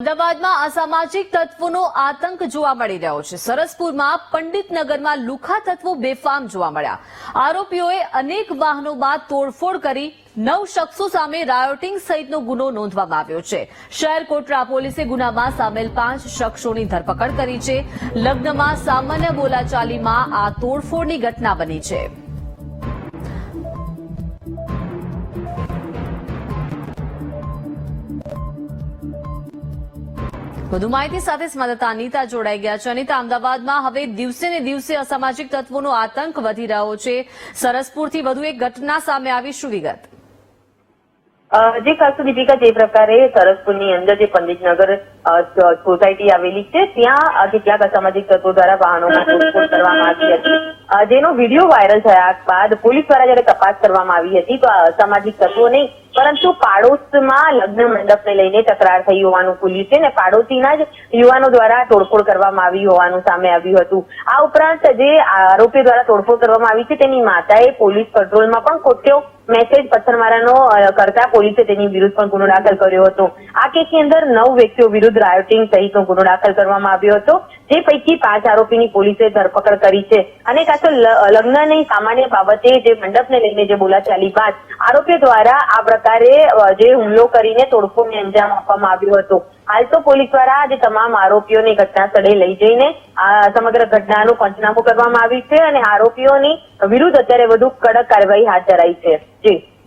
અમદાવાદમાં અસામાજિક તત્વોનો આતંક જોવા મળી રહ્યો છે। સરસપુરમાં પંડિતનગરમાં લુખ્ખા તત્વો બેફામ જોવા મળ્યા। આરોપીઓએ અનેક વાહનોમાં તોડફોડ કરી 9 શખ્સો સામે રાયોટિંગ સહિતનો ગુનો નોંધવામાં આવ્યો છે। શહેર કોટડા પોલીસે ગુનામાં સામેલ 5 શખ્સોની ધરપકડ કરી છે। લગ્નમાં સામાન્ય બોલાચાલીમાં આ તોડફોડની ઘટના બની છે। વધુ માહિતી સાથે સંવાદદાતા અનિતા જોડાઈ ગયા છે। અનિતા, અમદાવાદમાં હવે દિવસે ને દિવસે અસામાજિક તત્વોનો આતંક વધી રહ્યો છે। સરસપુરથી વધુ એક ઘટના સામે આવી, શું વિગત? જે ખાસ દીપિકા, જે પ્રકારે સરસપુરની અંદર જે પંડિતનગર સોસાયટી આવેલી છે ત્યાં કેટલાક અસામાજિક તત્વો દ્વારા વાહનોમાં તોડફોડ કરવામાં આવી હતી, જેનો વિડીયો વાયરલ થયા બાદ પોલીસ દ્વારા જયારે તપાસ કરવામાં આવી હતી તો આ અસામાજિક તત્વો નહીં પરંતુ પાડોશમાં લગ્ન મંડપને લઈને તકરાર થઈ હોવાનું ખુલ્યું છે અને પાડોશીના જ યુવાનો દ્વારા તોડફોડ કરવામાં આવી હોવાનું સામે આવ્યું હતું। આ ઉપરાંત જે આરોપી દ્વારા તોડફોડ કરવામાં આવી છે તેની માતાએ પોલીસ કંટ્રોલમાં પણ ખોટ્યો મેસેજ પથ્થરમારાનો કરતા પોલીસે તેની વિરુદ્ધ પણ ગુનો દાખલ કર્યો હતો। આ કેસની અંદર 9 વ્યક્તિઓ વિરુદ્ધ રાયોટિંગ સહિતનો ગુનો દાખલ કરવામાં આવ્યો હતો, જે પૈકી 5 આરોપીની પોલીસે ધરપકડ કરી છે। અને ખાસ લગ્નની સામાન્ય બાબતે જે મંડપને લઈને જે બોલાચાલી બાદ આરોપીઓ દ્વારા આ પ્રકારે જે હુમલો કરીને તોડફોડને અંજામ આપવામાં આવ્યો હતો। હાલ તો પોલીસ દ્વારા જે તમામ આરોપીઓને ઘટના સ્થળે લઈ જઈને આ સમગ્ર ઘટનાનું પંચનામું કરવામાં આવ્યું છે અને આરોપીઓની વિરુદ્ધ અત્યારે વધુ કડક કાર્યવાહી હાથ ધરાઈ છે।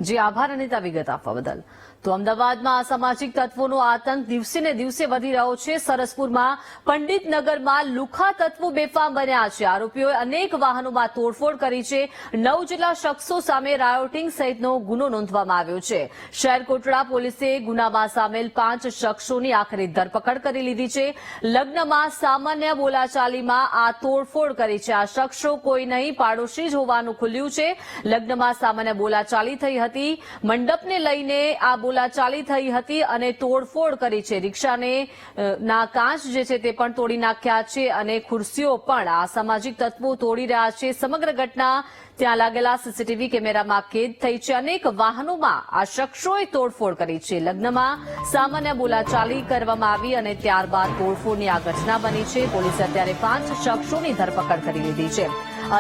જી આભાર અનિતા, વિગત આપવા બદલ। તો અમદાવાદમાં અસામાજિક તત્વોનો આતંક દિવસે ને દિવસે વધી રહ્યો છે। સરસપુરમાં પંડિતનગરમાં લુખ્ખા તત્વો બેફામ બન્યા છે। આરોપીઓએ અનેક વાહનોમાં તોડફોડ કરી છે। 9 જેટલા શખ્સો સામે રાયોટિંગ સહિતનો ગુનો નોંધવામાં આવ્યો છે। શહેર કોટડા પોલીસે ગુનામાં સામેલ 5 શખ્સોની આખરે ધરપકડ કરી લીધી છે। લગ્નમાં સામાન્ય બોલાચાલીમાં આ તોડફોડ કરી છે। આ શખ્સો કોઈ નહીં, પાડોશી જ હોવાનું ખુલ્યું છે। લગ્નમાં સામાન્ય બોલાચાલી થઈ હતી, મંડપને લઈને આ બોલાચાલી થઈ હતી અને તોડફોડ કરી છે। રિક્ષાને ના કાચ જે છે તે પણ તોડી નાખ્યા છે અને ખુરશીઓ પણ આ સામાજિક તત્વો તોડી રહ્યા છે। સમગ્ર ઘટના ત્યાં લાગેલા સીસીટીવી કેમેરામાં કેદ થઈ છે। અનેક વાહનોમાં આ શખ્સોએ તોડફોડ કરી છે। લગ્નમાં સામાન્ય બોલાચાલી કરવામાં આવી અને ત્યારબાદ તોડફોડની આ ઘટના બની છે। પોલીસે અત્યારે 5 શખ્સોની ધરપકડ કરી લીધી છે।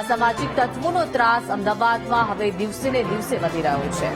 અસામાજિક તત્વોનો ત્રાસ અમદાવાદમાં હવે દિવસે ને દિવસે વધી રહ્યો છે।